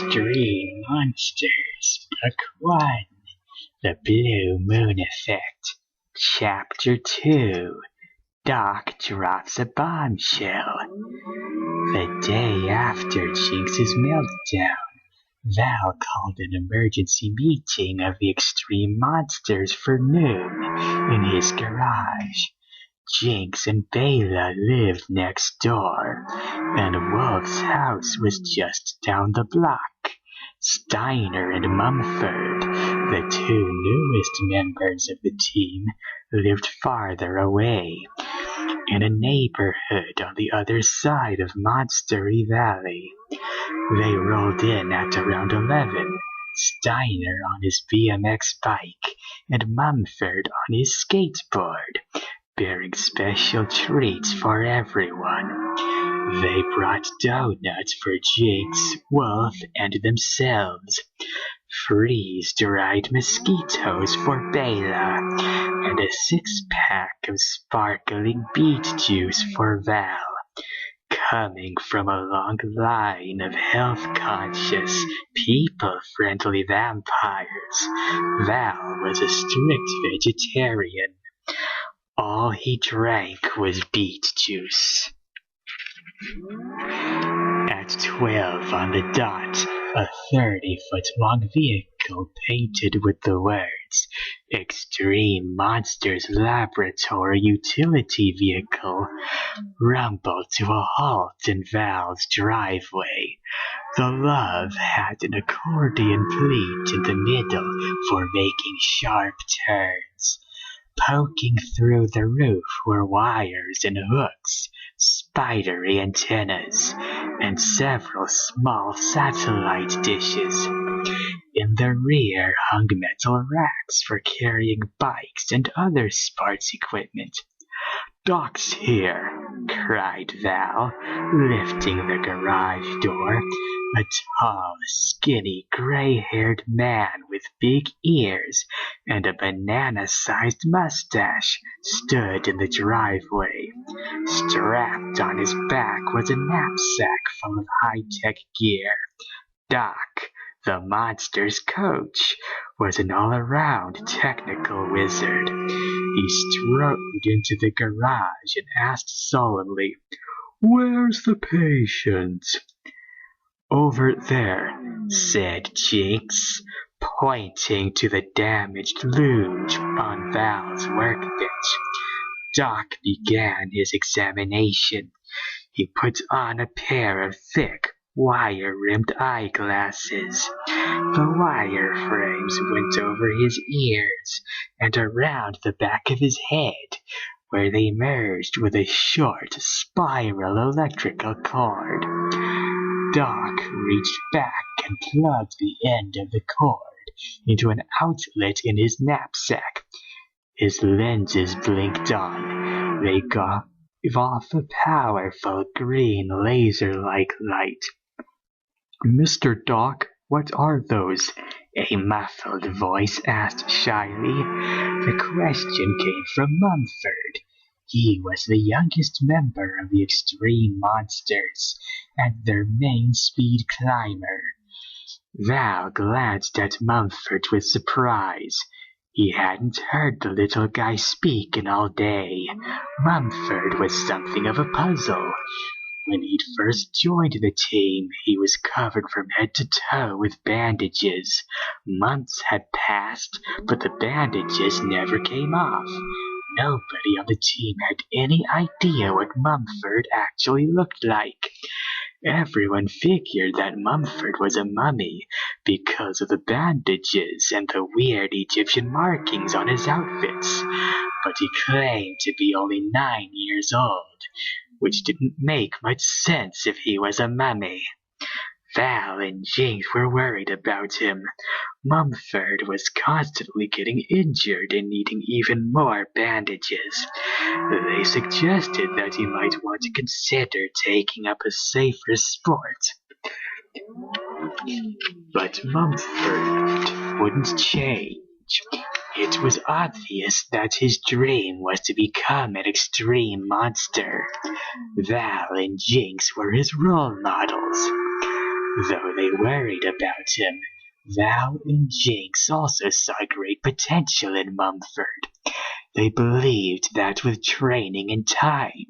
Extreme Monsters, Book 1, The Blue Moon Effect, Chapter 2, Doc Drops a Bombshell. The day after Jinx's meltdown, Val called an emergency meeting of the Extreme Monsters for noon in his garage. Jinx and Bela lived next door, and Wolf's house was just down the block. Steiner and Mumford, the two newest members of the team, lived farther away, in a neighborhood on the other side of Monstery Valley. They rolled in at around 11, Steiner on his BMX bike and Mumford on his skateboard, bearing special treats for everyone. They brought donuts for Jinx, Wolf, and themselves, freeze-dried mosquitoes for Bela, and a six-pack of sparkling beet juice for Val. Coming from a long line of health-conscious, people-friendly vampires, Val was a strict vegetarian. All he drank was beet juice. At 12 on the dot, a 30-foot-long vehicle painted with the words Extreme Monsters Laboratory Utility Vehicle rumbled to a halt in Val's driveway. The Love had an accordion pleat in the middle for making sharp turns. Poking through the roof were wires and hooks, spidery antennas, and several small satellite dishes. In the rear hung metal racks for carrying bikes and other sports equipment. "Doc's here!" cried Val, lifting the garage door. A tall, skinny, gray-haired man with big ears and a banana-sized mustache stood in the driveway. Strapped on his back was a knapsack full of high-tech gear. Doc, the monster's coach, was an all-around technical wizard. He strode into the garage and asked solemnly, "Where's the patient?" "Over there," said Jinx, pointing to the damaged luge on Val's workbench. Doc began his examination. He put on a pair of thick, wire-rimmed eyeglasses. The wire frames went over his ears and around the back of his head, where they merged with a short, spiral electrical cord. Doc reached back and plugged the end of the cord into an outlet in his knapsack. His lenses blinked on. They gave off a powerful green laser-like light. "Mr. Doc, what are those?" a muffled voice asked shyly. The question came from Mumford. He was the youngest member of the Extreme Monsters and their main speed climber. Val glanced at Mumford with surprise. He hadn't heard the little guy speak in all day. Mumford was something of a puzzle. When he'd first joined the team, he was covered from head to toe with bandages. Months had passed, but the bandages never came off. Nobody on the team had any idea what Mumford actually looked like. Everyone figured that Mumford was a mummy because of the bandages and the weird Egyptian markings on his outfits, but he claimed to be only 9 years old, which didn't make much sense if he was a mummy. Val and Jinx were worried about him. Mumford was constantly getting injured and needing even more bandages. They suggested that he might want to consider taking up a safer sport. But Mumford wouldn't change. It was obvious that his dream was to become an extreme monster. Val and Jinx were his role models. Though they worried about him, Val and Jinx also saw great potential in Mumford. They believed that with training and time,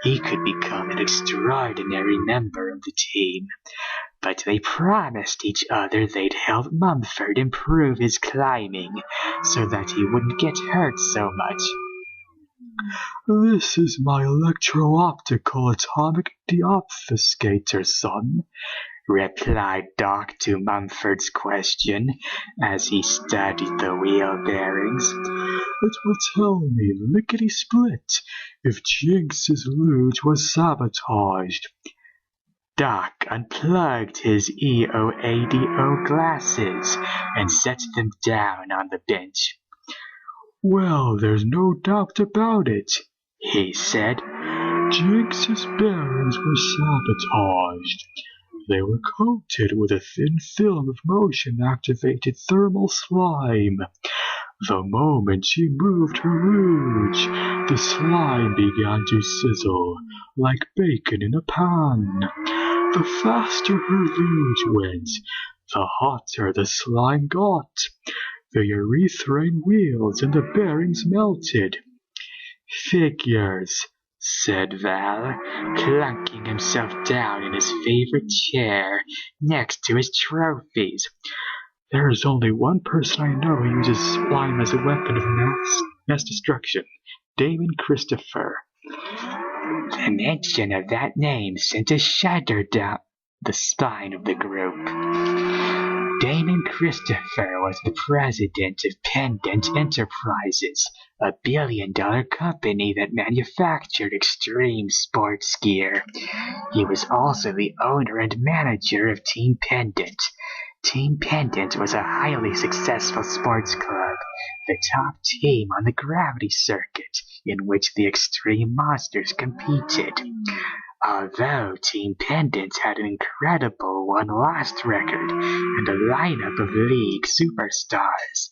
he could become an extraordinary member of the team. But they promised each other they'd help Mumford improve his climbing so that he wouldn't get hurt so much. "This is my electro-optical atomic deobfuscator, son," replied Doc to Mumford's question as he studied the wheel bearings. "It will tell me lickety-split if Jinx's loot was sabotaged." Doc unplugged his EOADO glasses and set them down on the bench. "Well, there's no doubt about it," he said. "Jinx's bearings were sabotaged. They were coated with a thin film of motion-activated thermal slime. The moment she moved her rouge, the slime began to sizzle like bacon in a pan. The faster her rouge went, the hotter the slime got. The urethane wheels and the bearings melted." "Figures," said Val, clunking himself down in his favorite chair next to his trophies. "There is only one person I know who uses slime as a weapon of mass destruction. Damon Christopher." The mention of that name sent a shudder down the spine of the group. Damon Christopher was the president of Pendant Enterprises, a billion-dollar company that manufactured extreme sports gear. He was also the owner and manager of Team Pendant. Team Pendant was a highly successful sports club, the top team on the gravity circuit, in which the Extreme Monsters competed. Although Team Pendant had an incredible one-loss record and a lineup of league superstars,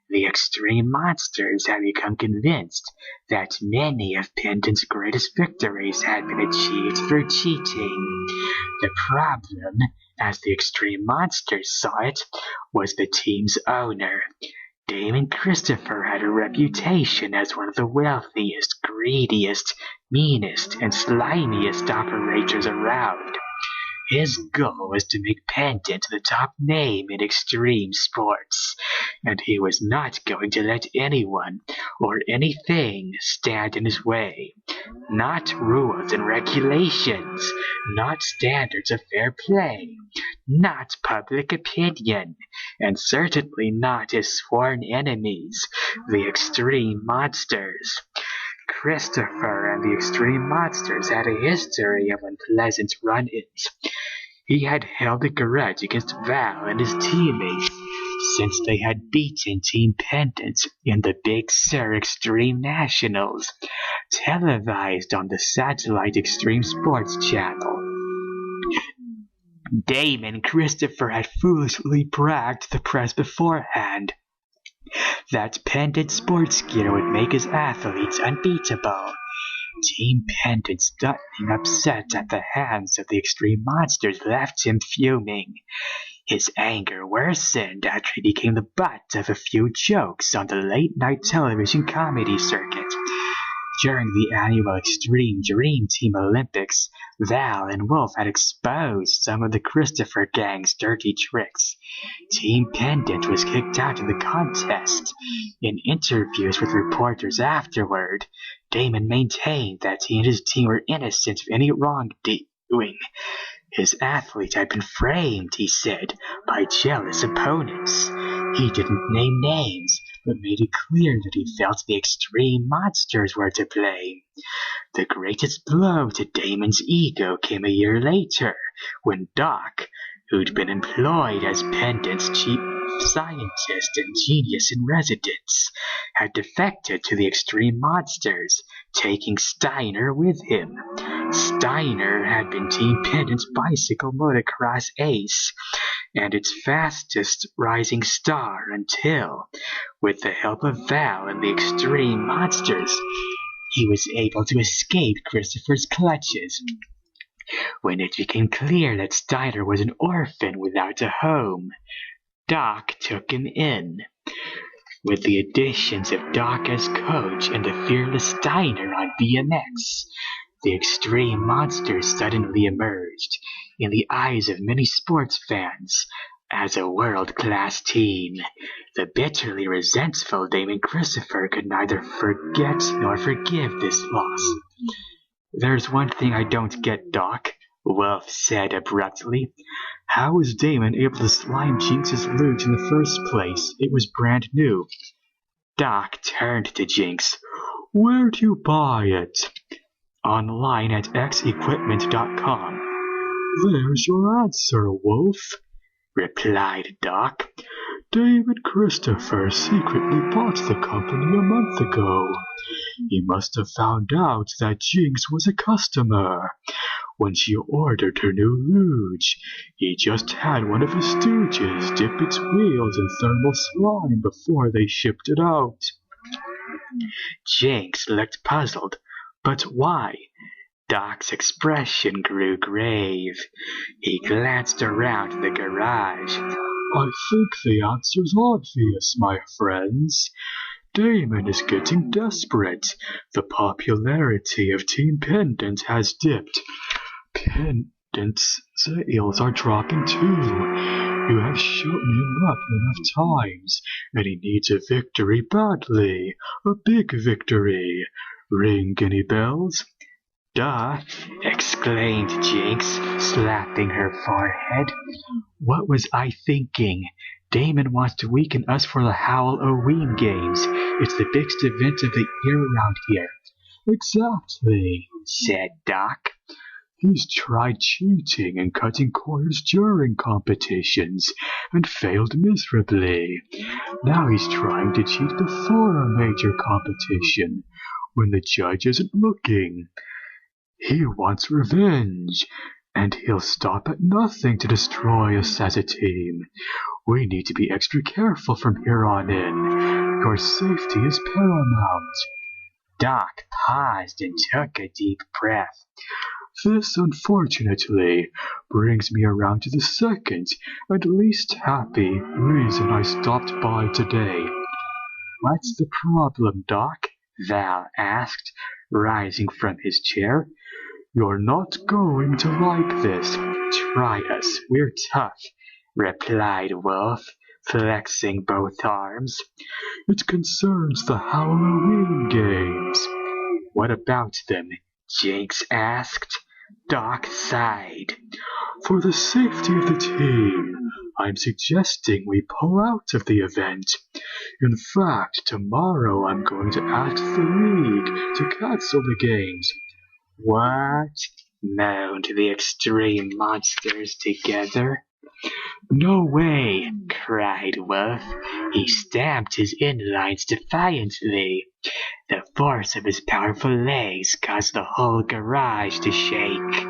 the Extreme Monsters had become convinced that many of Pendant's greatest victories had been achieved through cheating. The problem, as the Extreme Monsters saw it, was the team's owner. Damon Christopher had a reputation as one of the wealthiest, greediest, meanest, and slimiest operators around. His goal was to make Pendant the top name in extreme sports, and he was not going to let anyone or anything stand in his way. Not rules and regulations, not standards of fair play, not public opinion, and certainly not his sworn enemies, the Extreme Monsters. Christopher and the Extreme Monsters had a history of unpleasant run-ins. He had held a grudge against Val and his teammates since they had beaten Team Pendant in the Big Sur Extreme Nationals, televised on the satellite Extreme Sports Channel. Damon Christopher had foolishly bragged to the press beforehand that Pendant sports gear would make his athletes unbeatable. Team Pendant's stunning upset at the hands of the Extreme Monsters left him fuming. His anger worsened after he became the butt of a few jokes on the late-night television comedy circuit. During the annual Extreme Dream Team Olympics, Val and Wolf had exposed some of the Christopher gang's dirty tricks. Team Pendant was kicked out of the contest. In interviews with reporters afterward, Damon maintained that he and his team were innocent of any wrongdoing. His athletes had been framed, he said, by jealous opponents. He didn't name names, but made it clear that he felt the Extreme Monsters were to blame. The greatest blow to Damon's ego came a year later, when Doc, who'd been employed as Pendant's chief scientist and genius in residence, had defected to the Extreme Monsters, taking Steiner with him. Steiner had been Team Pendant's bicycle motocross ace, and its fastest rising star until, with the help of Val and the Extreme Monsters, he was able to escape Christopher's clutches. When it became clear that Steiner was an orphan without a home, Doc took him in. With the additions of Doc as coach and the fearless Steiner on BMX, the extreme monster suddenly emerged, in the eyes of many sports fans, as a world-class team. The bitterly resentful Damon Christopher could neither forget nor forgive this loss. "There's one thing I don't get, Doc," Wolf said abruptly. "How was Damon able to slime Jinx's loot in the first place? It was brand new." Doc turned to Jinx. "Where'd you buy it?" "Online at xequipment.com. "There's your answer, Wolf," replied Doc. "David Christopher secretly bought the company a month ago. He must have found out that Jinx was a customer. When she ordered her new luge, he just had one of his stooges dip its wheels in thermal slime before they shipped it out." Jinx looked puzzled. "But why?" Doc's expression grew grave. He glanced around the garage. "I think the answer's obvious, my friends. Damon is getting desperate. The popularity of Team Pendant has dipped. Pendant's sales are dropping too. You have shown him up enough times, and he needs a victory badly. A big victory. Ring any bells?" "Duh!" exclaimed Jinx, slapping her forehead. "What was I thinking? Damon wants to weaken us for the Halloween games. It's the biggest event of the year around here." "Exactly," said Doc. "He's tried cheating and cutting corners during competitions and failed miserably. Now he's trying to cheat before a major competition, when the judge isn't looking. He wants revenge, and he'll stop at nothing to destroy us as a team. We need to be extra careful from here on in. Your safety is paramount." Doc paused and took a deep breath. "This, unfortunately, brings me around to the second, and least happy, reason I stopped by today." "What's the problem, Doc?" Val asked, rising from his chair. "You're not going to like this. Try us. We're tough," replied Wolf, flexing both arms. "It concerns the Halloween games." "What about them?" Jinx asked. Doc sighed. "For the safety of the team, I'm suggesting we pull out of the event. In fact, tomorrow I'm going to ask the league to cancel the games." "What?" moaned the extreme monsters together. "No way!" cried Wolf. He stamped his inlines defiantly. The force of his powerful legs caused the whole garage to shake.